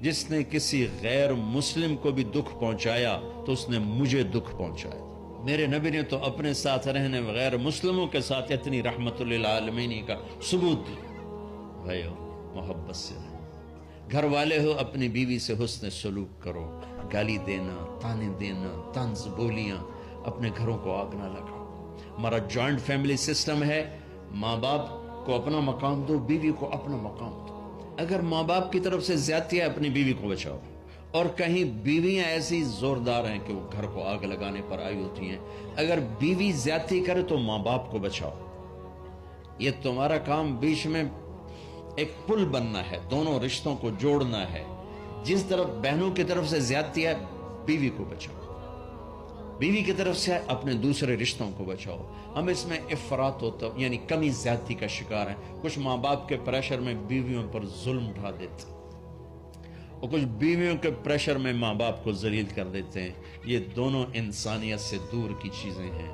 جس نے کسی غیر مسلم کو بھی دکھ پہنچایا تو اس نے مجھے دکھ پہنچایا. میرے نبی نے تو اپنے ساتھ رہنے غیر مسلموں کے ساتھ اتنی رحمت للعالمین کا ثبوت دیا. بھائیو محبت سے رہو. گھر والے ہو اپنی بیوی سے حسن سلوک کرو. گالی دینا، تانے دینا، طنز بولیاں، اپنے گھروں کو آگ نہ لگاؤ. ہمارا جوائنٹ فیملی سسٹم ہے. ماں باپ کو اپنا مقام دو، بیوی کو اپنا مقام دو. اگر ماں باپ کی طرف سے زیادتی ہے اپنی بیوی کو بچاؤ. اور کہیں بیویاں ایسی زوردار ہیں کہ وہ گھر کو آگ لگانے پر آئی ہوتی ہیں، اگر بیوی زیادتی کرے تو ماں باپ کو بچاؤ. یہ تمہارا کام بیچ میں ایک پل بننا ہے، دونوں رشتوں کو جوڑنا ہے. جس طرف بہنوں کی طرف سے زیادتی ہے بیوی کو بچاؤ، بیوی کی طرف سے اپنے دوسرے رشتوں کو بچاؤ. ہم اس میں افراط ہوتا یعنی کمی زیادتی کا شکار ہیں. کچھ ماں باپ کے پریشر میں بیویوں پر ظلم اٹھا دیتے اور کچھ بیویوں کے پریشر میں ماں باپ کو ذلیل کر دیتے ہیں. یہ دونوں انسانیت سے دور کی چیزیں ہیں.